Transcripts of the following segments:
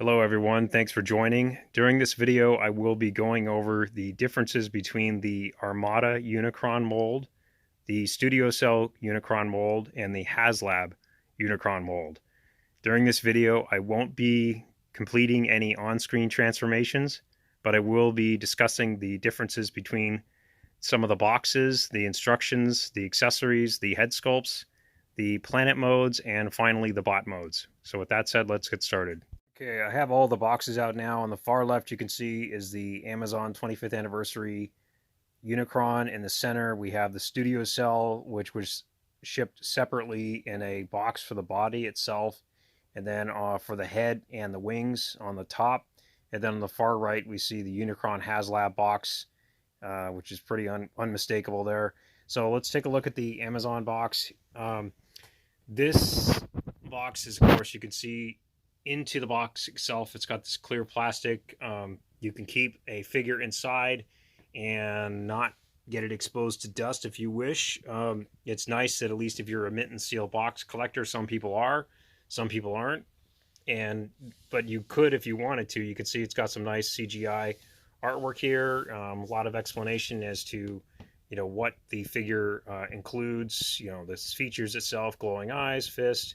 Hello everyone, thanks for joining. During this video I will be going over the differences between the Armada Unicron mold, the Studio Cell Unicron mold, and the HasLab Unicron mold. During this video I won't be completing any on-screen transformations, but I will be discussing the differences between some of the boxes, the instructions, the accessories, the head sculpts, the planet modes, and finally the bot modes. So with that said, let's get started. Okay, I have all the boxes out now. On the far left, you can see is the Amazon 25th anniversary Unicron. In the center, we have the Studio Cell, which was shipped separately in a box for the body itself, and then for the head and the wings on the top. And then on the far right, we see the Unicron HasLab box, which is pretty unmistakable there. So let's take a look at the Amazon box. This box is, of course, you can see into the box itself. It's got this clear plastic. You can keep a figure inside and not get it exposed to dust if you wish. It's nice that at least if you're a mint and seal box collector, some people are, some people aren't. But you could, if you wanted to, you can see it's got some nice CGI artwork here. A lot of explanation as to what the figure includes. The features itself: glowing eyes, fist,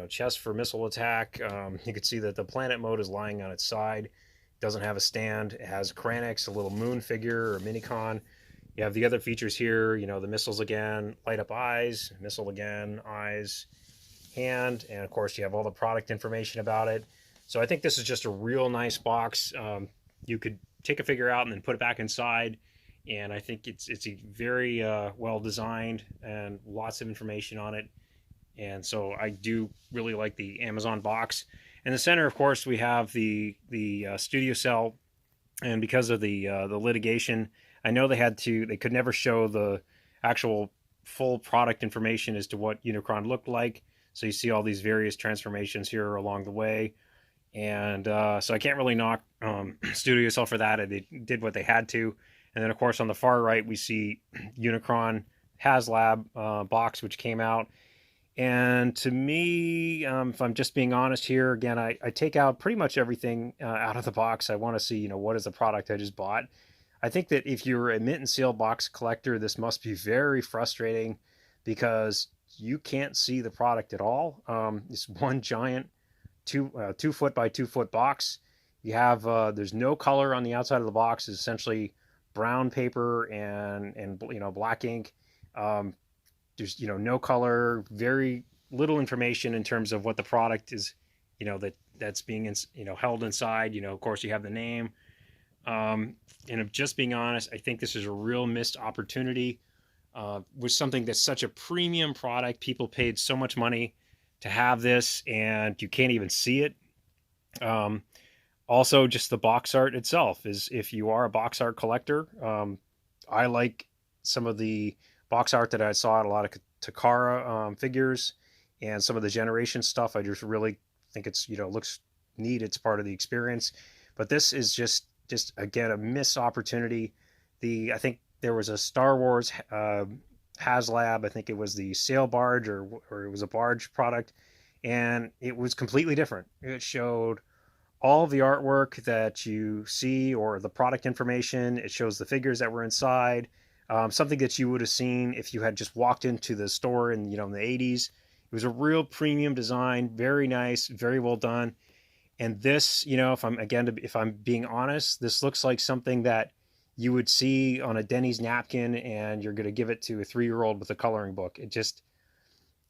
chest for missile attack. You can see that the planet mode is lying on its side. It doesn't have a stand. It has Kranix, a little moon figure or minicon. You have the other features here, the missiles again, light up eyes, missile again, eyes, hand, and of course you have all the product information about it. So I think this is just a real nice box. You could take a figure out and then put it back inside, and I think it's a very well designed and lots of information on it. And so I do really like the Amazon box. In the center, of course, we have the Studio Cell, and because of the litigation, I know they could never show the actual full product information as to what Unicron looked like. So you see all these various transformations here along the way, and so I can't really knock Studio Cell for that. They did what they had to. And then, of course, on the far right, we see Unicron HasLab box, which came out. And to me, if I'm just being honest here, again, I take out pretty much everything out of the box. I want to see, what is the product I just bought. I think that if you're a mint and seal box collector, this must be very frustrating because you can't see the product at all. It's one giant 2 foot by 2 foot box. You have there's no color on the outside of the box. It's essentially brown paper and black ink. There's no color, very little information in terms of what the product is, that's being held inside. Of course you have the name. And if just being honest, I think this is a real missed opportunity with something that's such a premium product. People paid so much money to have this, and you can't even see it. Also, just the box art itself is, if you are a box art collector, I like some of the box art that I saw at a lot of Takara figures and some of the Generation stuff. I just really think it's looks neat. It's part of the experience. But this is just again a missed opportunity. I think there was a Star Wars HasLab. I think it was the sail barge or it was a barge product, and it was completely different. It showed all of the artwork that you see or the product information. It shows the figures that were inside. Something that you would have seen if you had just walked into the store in the 80s. It was a real premium design, very nice, very well done. And this, if I'm being honest, this looks like something that you would see on a Denny's napkin, and you're going to give it to a 3-year-old with a coloring book.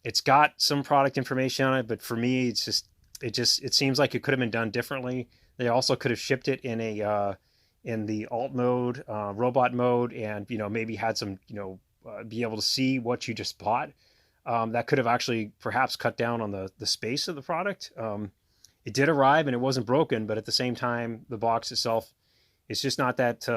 It's got some product information on it, but for me, it seems like it could have been done differently. They also could have shipped it in the alt mode, robot mode, and maybe had some be able to see what you just bought. That could have actually perhaps cut down on the space of the product. It did arrive and it wasn't broken, but at the same time, the box itself is just not that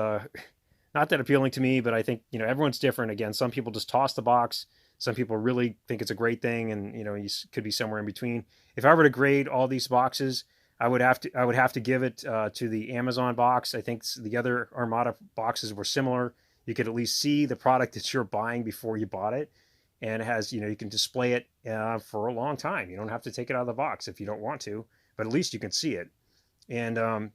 appealing to me. But I think everyone's different. Again, some people just toss the box. Some people really think it's a great thing, and you could be somewhere in between. If I were to grade all these boxes, I would have to give it to the Amazon box. I think the other Armada boxes were similar. You could at least see the product that you're buying before you bought it, and it has you can display it for a long time. You don't have to take it out of the box if you don't want to, but at least you can see it. And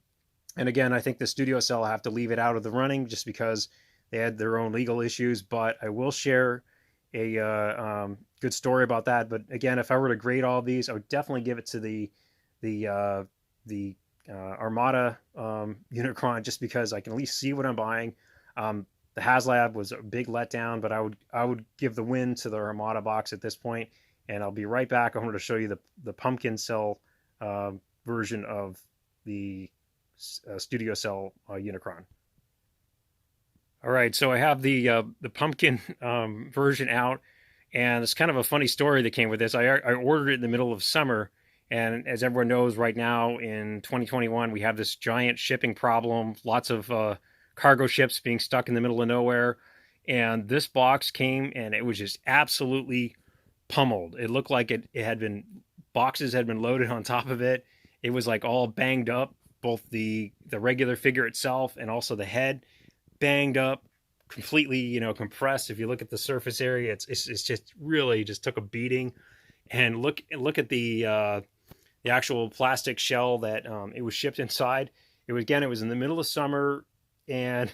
again, I think the studio cell have to leave it out of the running just because they had their own legal issues. But I will share a good story about that. But again, if I were to grade all of these, I would definitely give it to the uh, the Armada Unicron, just because I can at least see what I'm buying. The HasLab was a big letdown, but I would give the win to the Armada box at this point. And I'll be right back. I wanted to show you the pumpkin cell version of the studio cell Unicron. All right, so I have the pumpkin version out, and it's kind of a funny story that came with this. I ordered it in the middle of summer, and as everyone knows, right now in 2021, we have this giant shipping problem. Lots of cargo ships being stuck in the middle of nowhere, and this box came, and it was just absolutely pummeled. It looked like it had been boxes had been loaded on top of it. It was like all banged up, both the regular figure itself and also the head banged up, completely, compressed. If you look at the surface area, it's just really just took a beating. And look at the actual plastic shell that it was shipped inside. It was in the middle of summer, and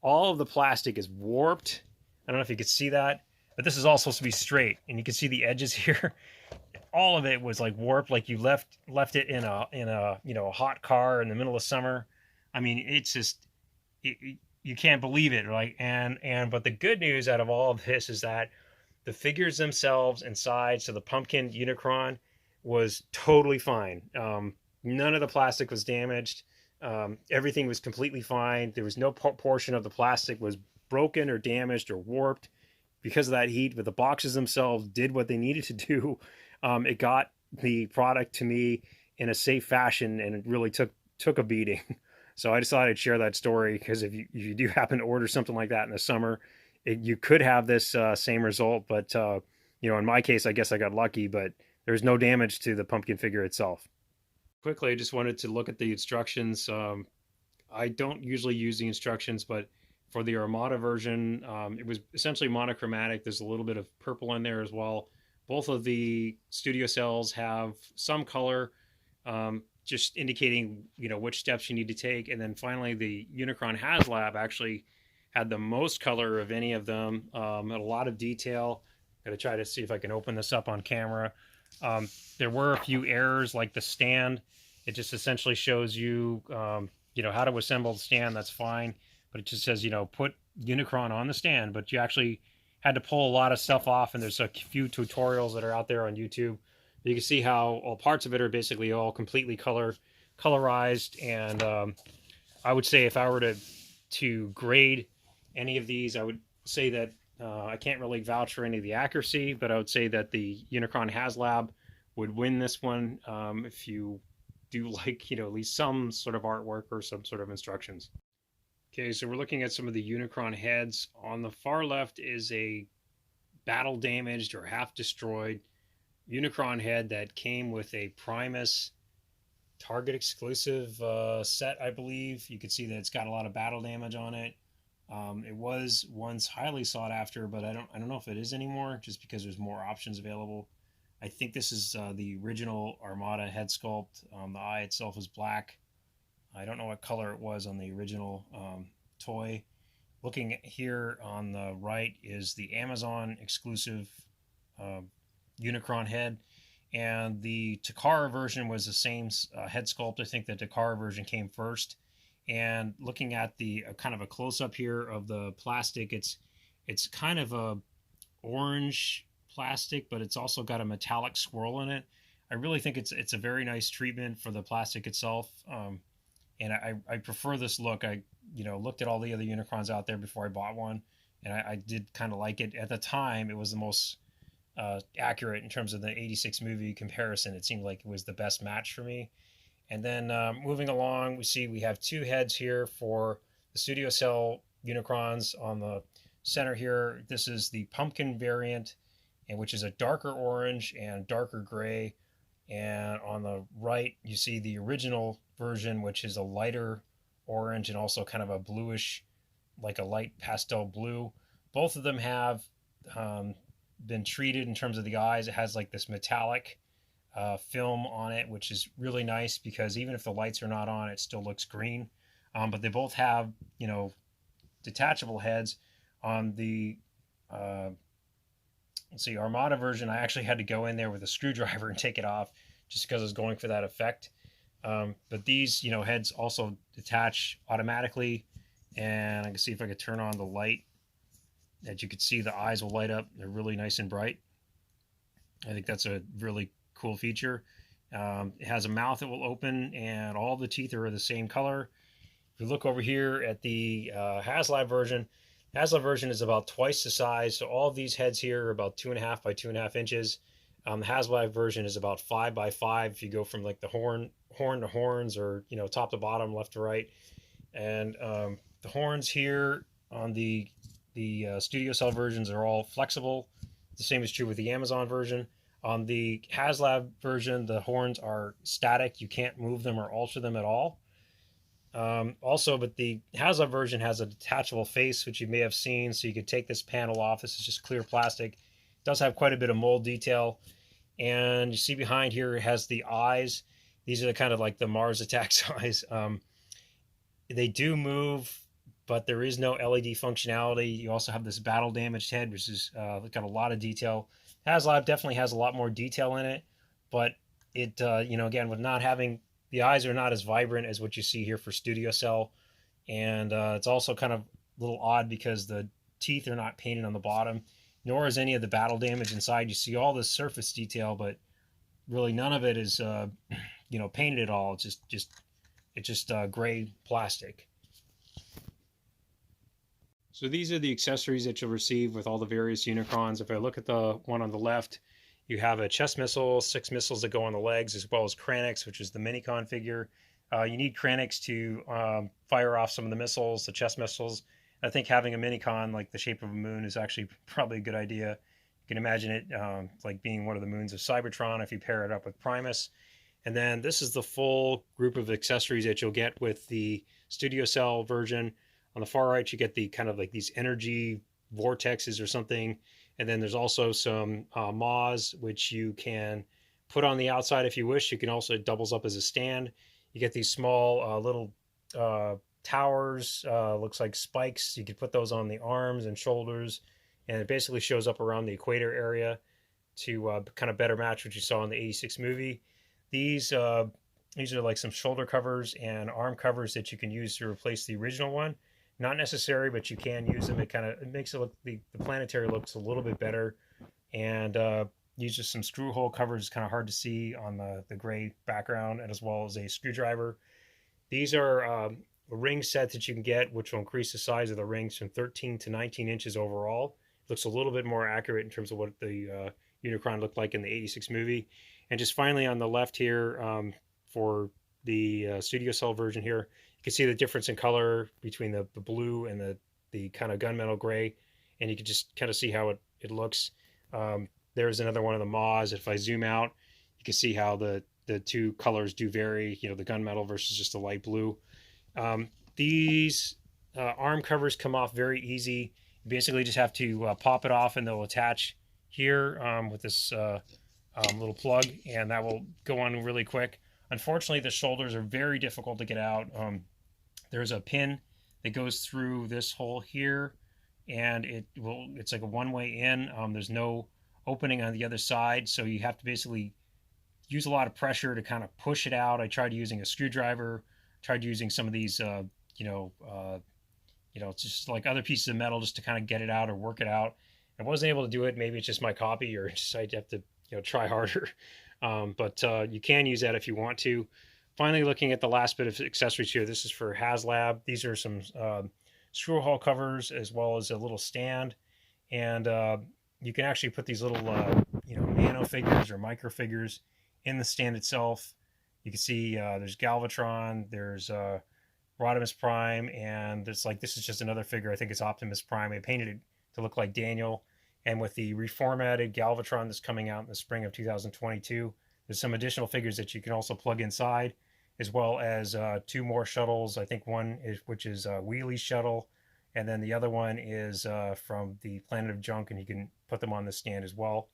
all of the plastic is warped. I don't know if you could see that, but this is all supposed to be straight, and you can see the edges here. All of it was like warped, like you left it in a a hot car in the middle of summer. I mean, it's just you can't believe it, right? And but the good news out of all of this is that the figures themselves inside, so the pumpkin Unicron was totally fine. None of the plastic was damaged. Everything was completely fine. There was no portion of the plastic was broken or damaged or warped because of that heat. But the boxes themselves did what they needed to do. It got the product to me in a safe fashion, and it really took a beating. So I decided to share that story because if you do happen to order something like that in the summer, you could have this same result. But in my case, I guess I got lucky. But there's no damage to the pumpkin figure itself. Quickly, I just wanted to look at the instructions. I don't usually use the instructions, but for the Armada version, it was essentially monochromatic. There's a little bit of purple in there as well. Both of the studio cells have some color, just indicating which steps you need to take. And then finally, the Unicron HasLab actually had the most color of any of them. A lot of detail. I'm gonna try to see if I can open this up on camera. There were a few errors, like the stand. It just essentially shows you, how to assemble the stand. That's fine, but it just says, put Unicron on the stand. But you actually had to pull a lot of stuff off, and there's a few tutorials that are out there on YouTube. You can see how all parts of it are basically all completely colorized. And I would say if I were to grade any of these, I would say that I can't really vouch for any of the accuracy, but I would say that the Unicron HasLab would win this one if you do like, at least some sort of artwork or some sort of instructions. Okay, so we're looking at some of the Unicron heads. On the far left is a battle damaged or half destroyed Unicron head that came with a Primus Target exclusive set, I believe. You can see that it's got a lot of battle damage on it. It was once highly sought after, but I don't know if it is anymore, just because there's more options available. I think this is the original Armada head sculpt. The eye itself is black. I don't know what color it was on the original toy. Looking here on the right is the Amazon exclusive Unicron head, and the Takara version was the same head sculpt. I think the Takara version came first. And looking at the kind of a close-up here of the plastic, it's kind of a orange plastic, but it's also got a metallic swirl in it. I really think it's a very nice treatment for the plastic itself, and I prefer this look. I looked at all the other Unicrons out there before I bought one, and I did kind of like it. At the time, it was the most accurate in terms of the 86 movie comparison. It seemed like it was the best match for me. And then moving along, we have two heads here for the Studio Cell Unicrons. On the center here, this is the pumpkin variant, and which is a darker orange and darker gray. And on the right, you see the original version, which is a lighter orange and also kind of a bluish, like a light pastel blue. Both of them have been treated in terms of the eyes. It has like this metallic film on it, which is really nice because even if the lights are not on, it still looks green. But they both have, detachable heads. On the let's see, Armada version, I actually had to go in there with a screwdriver and take it off just because I was going for that effect. But these, heads also detach automatically, and I can see if I could turn on the light. As you can see, the eyes will light up. They're really nice and bright. I think that's a really cool feature. It has a mouth that will open, and all the teeth are the same color. If you look over here at the HasLab version is about twice the size. So all of these heads here are about 2.5 by 2.5 inches. The HasLab version is about 5 by 5. If you go from like the horn to horns, or top to bottom, left to right, and the horns here on the studio cell versions are all flexible. The same is true with the Amazon version. On the HasLab version, the horns are static. You can't move them or alter them at all. Also, but the HasLab version has a detachable face, which you may have seen, so you could take this panel off. This is just clear plastic. It does have quite a bit of mold detail. And you see behind here, it has the eyes. These are the kind of like the Mars Attacks eyes. They do move, but there is no LED functionality. You also have this battle damaged head, which is got a lot of detail. HasLab definitely has a lot more detail in it, but it, again, with not having, the eyes are not as vibrant as what you see here for Studio Cell. And it's also kind of a little odd because the teeth are not painted on the bottom, nor is any of the battle damage inside. You see all this surface detail, but really none of it is, painted at all. It's just gray plastic. So these are the accessories that you'll receive with all the various Unicrons. If I look at the one on the left, you have a chest missile, 6 missiles that go on the legs, as well as Kranix, which is the Minicon figure. You need Kranix to fire off some of the missiles, the chest missiles. I think having a Minicon like the shape of a moon is actually probably a good idea. You can imagine it like being one of the moons of Cybertron if you pair it up with Primus. And then this is the full group of accessories that you'll get with the Studio Cell version. On the far right, you get the kind of like these energy vortexes or something. And then there's also some maws, which you can put on the outside if you wish. You can also, it doubles up as a stand. You get these small little towers, looks like spikes. You can put those on the arms and shoulders. And it basically shows up around the equator area to kind of better match what you saw in the 86 movie. These are like some shoulder covers and arm covers that you can use to replace the original one. Not necessary, but you can use them. It makes it look, the planetary looks a little bit better. And use just some screw hole covers. It's kind of hard to see on the gray background, and as well as a screwdriver. These are a ring set that you can get, which will increase the size of the rings from 13 to 19 inches overall. It looks a little bit more accurate in terms of what the Unicron looked like in the 86 movie. And just finally on the left here, for the Studio Cell version here, you can see the difference in color between the blue and the kind of gunmetal gray, and you can just kind of see how it looks. There's another one of the maws. If I zoom out, you can see how the two colors do vary, the gunmetal versus just the light blue. These arm covers come off very easy. You basically just have to pop it off, and they'll attach here with this little plug, and that will go on really quick. Unfortunately, the shoulders are very difficult to get out. There's a pin that goes through this hole here, and it's like a one-way in. There's no opening on the other side, so you have to basically use a lot of pressure to kind of push it out. I tried using a screwdriver, tried using some of these just like other pieces of metal just to kind of get it out or work it out. I wasn't able to do it. Maybe it's just my copy, or just I have to try harder. But you can use that if you want to. Finally, looking at the last bit of accessories here, this is for HasLab. These are some screw hole covers, as well as a little stand. And you can actually put these little nano figures or micro figures in the stand itself. You can see there's Galvatron, there's Rodimus Prime, and this is just another figure. I think it's Optimus Prime. I painted it to look like Daniel. And with the reformatted Galvatron that's coming out in the spring of 2022, there's some additional figures that you can also plug inside, as well as 2 more shuttles. I think one is, which is Wheelie shuttle, and then the other one is from the Planet of Junk, and you can put them on the stand as well.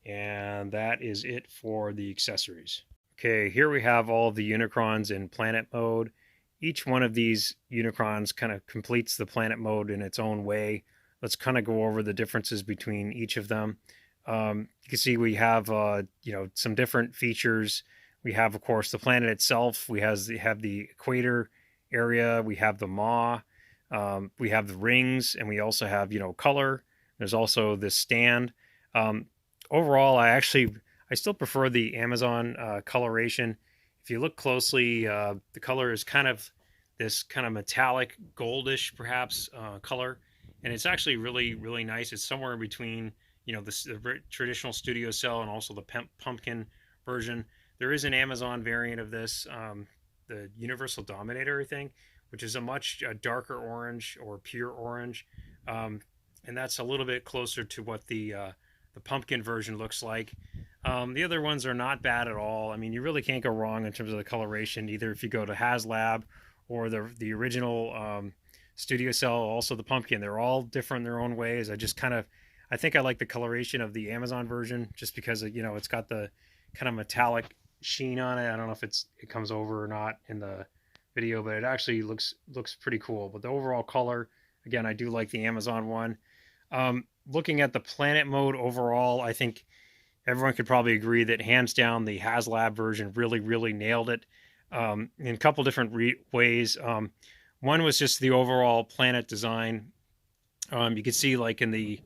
And that is it for the accessories. Okay, here we have all of the Unicrons in planet mode. Each one of these Unicrons kind of completes the planet mode in its own way. Let's kind of go over the differences between each of them. You can see we have some different features. We have, of course, the planet itself. We have the equator area. We have the maw. We have the rings, and we also have color. There's also this stand. Overall, I still prefer the Amazon coloration. If you look closely, the color is kind of this kind of metallic goldish perhaps color, and it's actually really, really nice. It's somewhere in between the traditional studio cell and also the pumpkin version. There is an Amazon variant of this, the Universal Dominator, I think, which is a much darker orange or pure orange, and that's a little bit closer to what the pumpkin version looks like. The other ones are not bad at all. I mean, you really can't go wrong in terms of the coloration, either if you go to HasLab or the original studio cell, also the pumpkin. They're all different in their own ways. I think I like the coloration of the Amazon version just because it's got the kind of metallic sheen on it. I don't know if it comes over or not in the video, but it actually looks pretty cool. But the overall color, again, I do like the Amazon one. Looking at the planet mode overall, I think everyone could probably agree that hands down the HasLab version really, really nailed it in a couple different ways. One was just the overall planet design. You could see like in the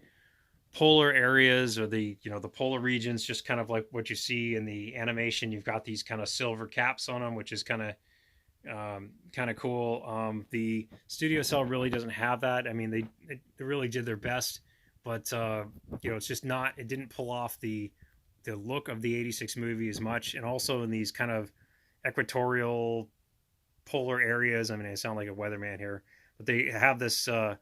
polar areas or the polar regions, just kind of like what you see in the animation, you've got these kind of silver caps on them, which is kind of cool. The studio cell really doesn't have that. I mean, they really did their best, but it's just not. It didn't pull off the look of the '86 movie as much, and also in these kind of equatorial polar areas. I mean, I sound like a weatherman here, but they have this the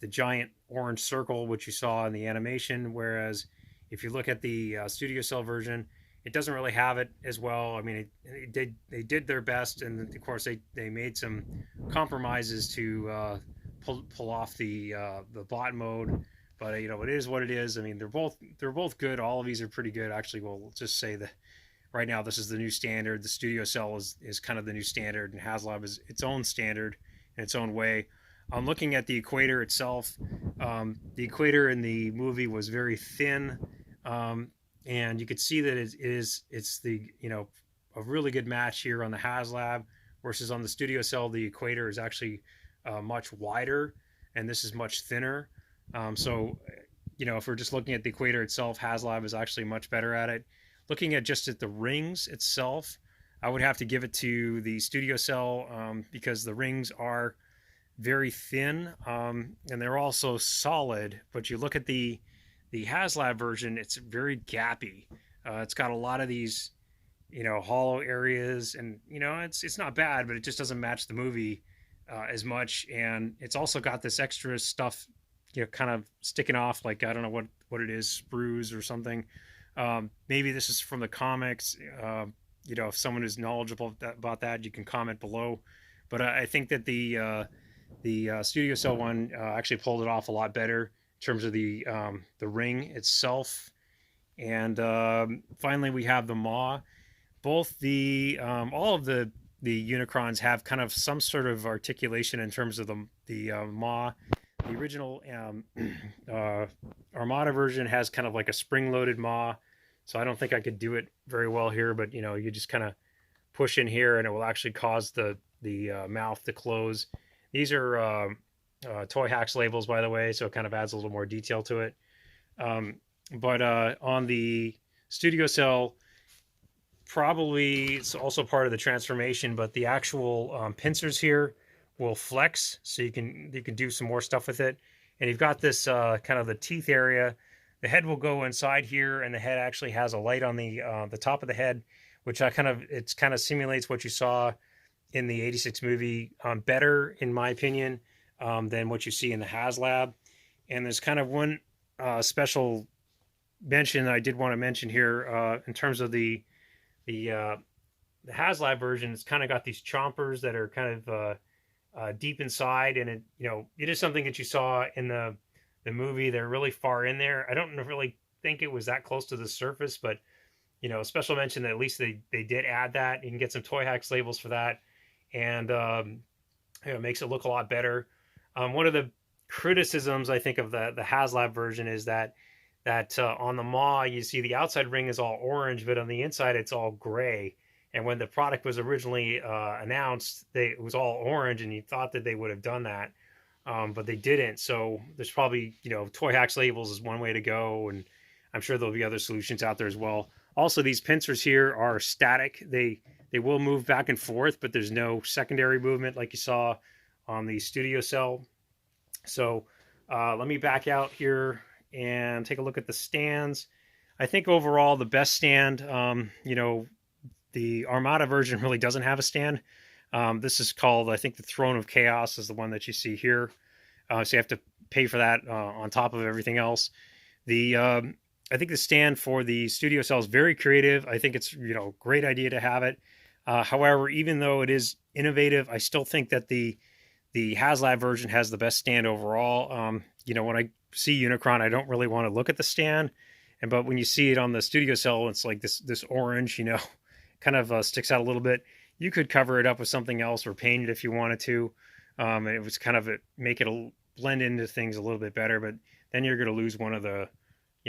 giant orange circle which you saw in the animation, whereas if you look at the studio cell version, it doesn't really have it as well. I mean, they did their best, and of course they made some compromises to pull off the bot mode. But it is what it is. I mean, they're both good. All of these are pretty good, actually. We'll just say that right now this is the new standard. The studio cell is kind of the new standard, and HasLab is its own standard in its own way. I'm looking at the equator itself. The equator in the movie was very thin, and you could see that it's the a really good match here on the HasLab versus on the studio cell. The equator is actually much wider, and this is much thinner. So if we're just looking at the equator itself, HasLab is actually much better at it. Looking at just at the rings itself, I would have to give it to the studio cell because the rings are very thin, and they're also solid. But you look at the HasLab version, it's very gappy. It's got a lot of these hollow areas, and it's not bad, but it just doesn't match the movie as much. And it's also got this extra stuff kind of sticking off, like I don't know what it is, sprues or something. Maybe this is from the comics. If someone is knowledgeable about that, you can comment below. But I think that the studio cell one actually pulled it off a lot better in terms of the ring itself. And finally, we have the maw. Both all of the Unicrons have kind of some sort of articulation in terms of the maw. The original Armada version has kind of like a spring-loaded maw, so I don't think I could do it very well here. But you just kind of push in here, and it will actually cause the mouth to close. These are Toy Hacks labels, by the way, so it kind of adds a little more detail to it. But on the studio cell, probably it's also part of the transformation, but the actual pincers here will flex, so you can do some more stuff with it. And you've got this kind of the teeth area. The head will go inside here, and the head actually has a light on the top of the head, which kind of simulates what you saw in the '86 movie, better in my opinion than what you see in the HasLab. And there's kind of one special mention that I did want to mention here in terms of the HasLab version. It's kind of got these chompers that are kind of deep inside, and it is something that you saw in the movie. They're really far in there. I don't really think it was that close to the surface, but special mention that at least they did add that. You can get some Toy Hacks labels for that, and it makes it look a lot better. One of the criticisms I think of the HasLab version is that on the Maw you see the outside ring is all orange, but on the inside it's all gray. And when the product was originally announced, it was all orange, and you thought that they would have done that, but they didn't. So there's probably Toy Hacks labels is one way to go, and I'm sure there'll be other solutions out there as well. Also, these pincers here are static. They will move back and forth, but there's no secondary movement like you saw on the Studio Cell. So let me back out here and take a look at the stands. I think overall the best stand, the Armada version really doesn't have a stand. This is called, I think, the Throne of Chaos is the one that you see here. So you have to pay for that on top of everything else. I think the stand for the Studio Cell is very creative. I think it's great idea to have it. However, even though it is innovative, I still think that the HasLab version has the best stand overall. When I see Unicron, I don't really want to look at the stand, but when you see it on the Studio Cell, it's like this orange, kind of sticks out a little bit. You could cover it up with something else or paint it if you wanted to. It was kind of make it blend into things a little bit better, but then you're going to lose one of the,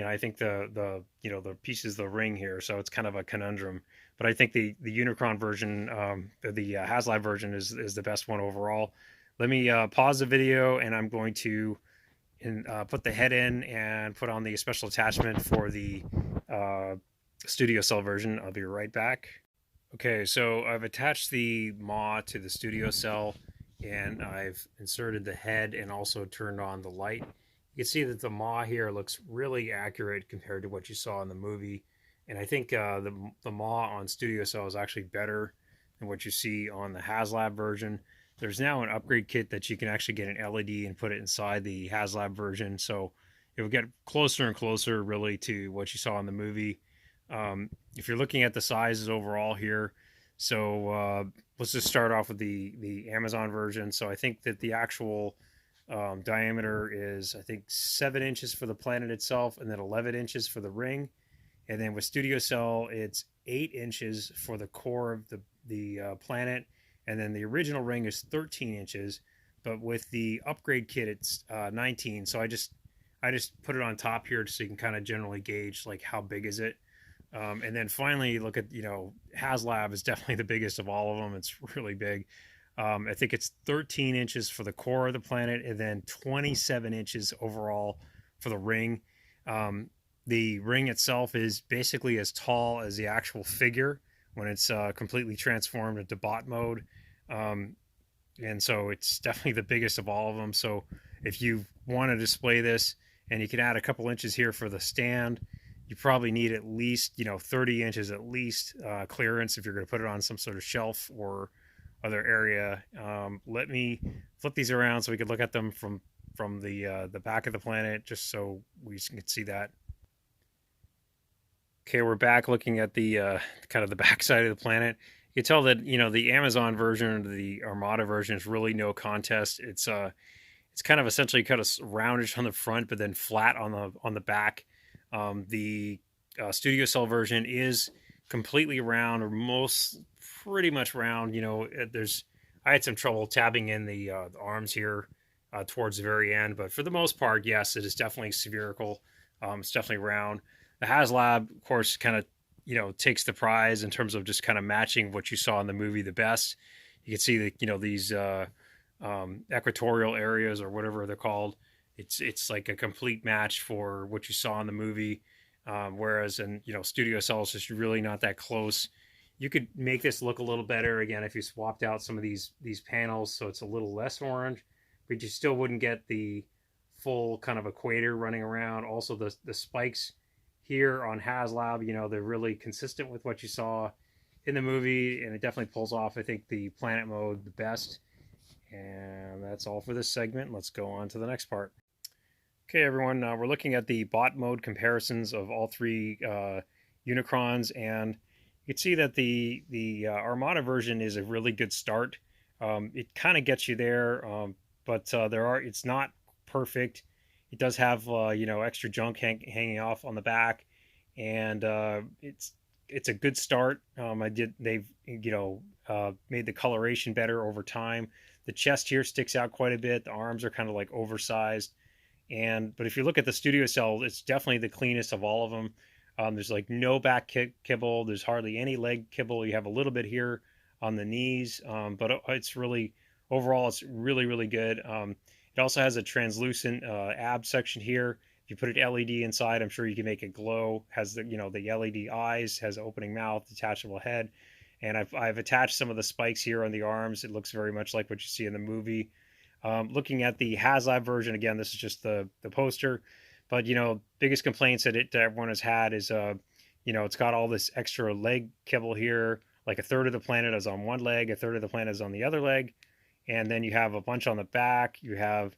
I think the pieces of the ring here. So it's kind of a conundrum. But I think the Unicron version, the HasLab version is the best one overall. Let me pause the video, and I'm going to put the head in and put on the special attachment for the Studio Cell version. I'll be right back. Okay, so I've attached the Maw to the Studio Cell, and I've inserted the head and also turned on the light. You can see that the Maw here looks really accurate compared to what you saw in the movie. And I think the Maw on Studio Cell is actually better than what you see on the HasLab version. There's now an upgrade kit that you can actually get an LED and put it inside the HasLab version. So it will get closer and closer really to what you saw in the movie. If you're looking at the sizes overall here, so let's just start off with the Amazon version. So I think that the actual diameter is, I think, 7 inches for the planet itself, and then 11 inches for the ring. And then with Studio Cell, it's 8 inches for the core of the planet, and then the original ring is 13 inches. But with the upgrade kit, it's 19. So I just put it on top here so you can kind of generally gauge like how big is it. And then finally, look at HasLab is definitely the biggest of all of them. It's really big. I think it's 13 inches for the core of the planet, and then 27 inches overall for the ring. The ring itself is basically as tall as the actual figure when it's completely transformed into bot mode. And so it's definitely the biggest of all of them. So if you want to display this, and you can add a couple inches here for the stand, you probably need at least 30 inches at least clearance if you're going to put it on some sort of shelf or other area. Let me flip these around so we can look at them from the back of the planet, just so we can see that. Okay, we're back looking at the kind of the back side of the planet. You can tell that the Amazon version, the Armada version, is really no contest. It's kind of essentially kind of roundish on the front, but then flat on the back. The Studio Cell version is completely round, or pretty much round. I had some trouble tabbing in the arms here towards the very end, but for the most part, yes, it is definitely spherical. It's definitely round. The HasLab, of course, kind of takes the prize in terms of just kind of matching what you saw in the movie the best. You can see that these equatorial areas, or whatever they're called. It's like a complete match for what you saw in the movie, whereas in Studio Cell is just really not that close. You could make this look a little better again if you swapped out some of these panels so it's a little less orange, but you still wouldn't get the full kind of equator running around. Also, the spikes here on HasLab, they're really consistent with what you saw in the movie, and it definitely pulls off, I think, the planet mode the best. And that's all for this segment. Let's go on to the next part. Okay, everyone, we're looking at the bot mode comparisons of all three Unicrons, and you can see that the Armada version is a really good start. It kind of gets you there, but it's not perfect. It does have extra junk hanging off on the back, and it's a good start. They've made the coloration better over time. The chest here sticks out quite a bit. The arms are kind of like oversized, but if you look at the studio cell, it's definitely the cleanest of all of them. There's like no back kibble. There's hardly any leg kibble. You have a little bit here on the knees, but it's really overall it's really good. It also has a translucent ab section here. If you put an LED inside, I'm sure you can make it glow. Has the LED eyes, has an opening mouth, detachable head, and I've attached some of the spikes here on the arms. It looks very much like what you see in the movie. Looking at the HasLab version, again, this is just the poster, but biggest complaints that everyone has had is it's got all this extra leg kibble here. Like a third of the planet is on one leg, a third of the planet is on the other leg, and then you have a bunch on the back. You have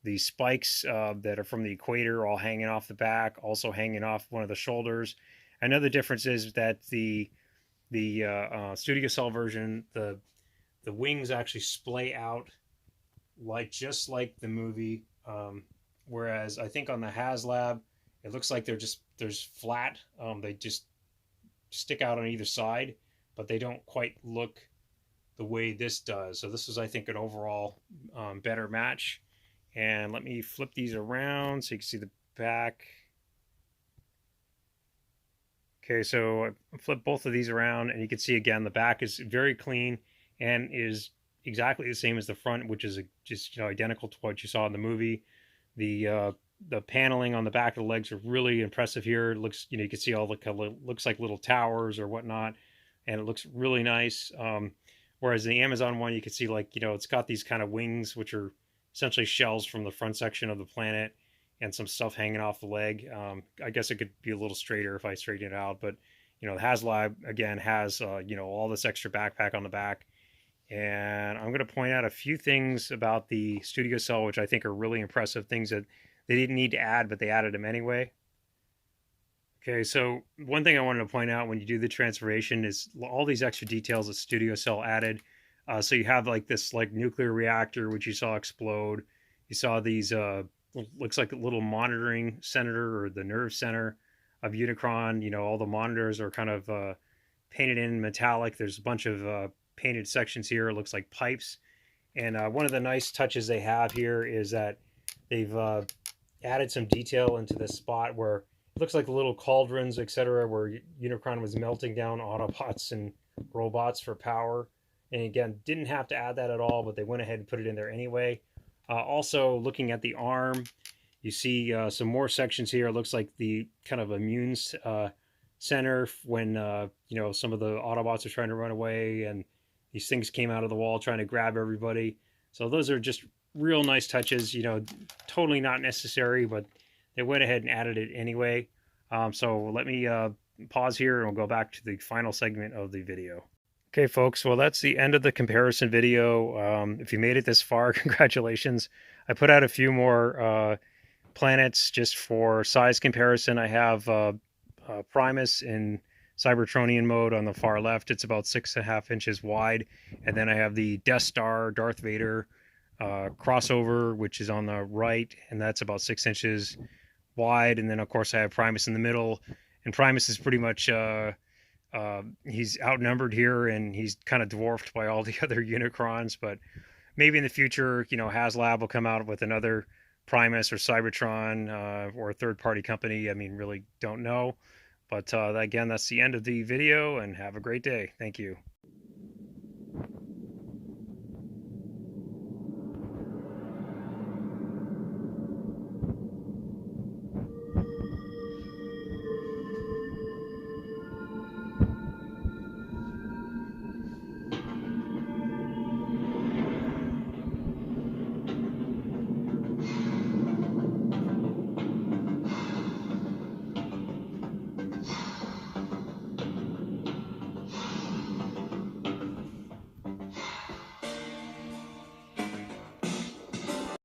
these spikes that are from the equator all hanging off the back, also hanging off one of the shoulders. Another difference is that the studio cell version, the wings actually splay out just like the movie. Whereas I think on the HasLab, it looks like there's flat. They just stick out on either side, but they don't quite look the way this does. So this is, I think, an overall better match. And let me flip these around so you can see the back. Okay, so I flip both of these around, and you can see again the back is very clean and is exactly the same as the front, which is just identical to what you saw in the movie. The paneling on the back of the legs are really impressive here. It looks, you can see all the looks like little towers or whatnot, and it looks really nice. Whereas the Amazon one, you can see it's got these kind of wings, which are essentially shells from the front section of the planet, and some stuff hanging off the leg. I guess it could be a little straighter if I straighten it out, but the HasLab again has all this extra backpack on the back. And I'm going to point out a few things about the studio cell, which I think are really impressive, things that they didn't need to add, but they added them anyway. Okay, so one thing I wanted to point out when you do the transformation is all these extra details that studio cell added. So you have this nuclear reactor, which you saw explode. You saw these, looks like a little monitoring center, or the nerve center of Unicron. All the monitors are kind of painted in metallic. There's a bunch of painted sections here. It looks like pipes. And one of the nice touches they have here is that they've added some detail into this spot where it looks like little cauldrons, etc., where Unicron was melting down Autobots and robots for power. And again, didn't have to add that at all, but they went ahead and put it in there anyway. Also, looking at the arm, you see some more sections here. It looks like the kind of immune center when some of the Autobots are trying to run away, and these things came out of the wall trying to grab everybody. So those are just real nice touches, totally not necessary, but they went ahead and added it anyway. So let me pause here and we'll go back to the final segment of the video. Okay, folks, well, that's the end of the comparison video. If you made it this far, congratulations. I put out a few more planets just for size comparison. I have Primus in Cybertronian mode on the far left. It's about 6.5 inches wide. And then I have the Death Star Darth Vader crossover, which is on the right, and that's about 6 inches wide. And then, of course, I have Primus in the middle. And Primus is pretty much, he's outnumbered here, and he's kind of dwarfed by all the other Unicrons. But maybe in the future, HasLab will come out with another Primus or Cybertron or a third-party company. I mean, really don't know. But again, that's the end of the video, and have a great day. Thank you.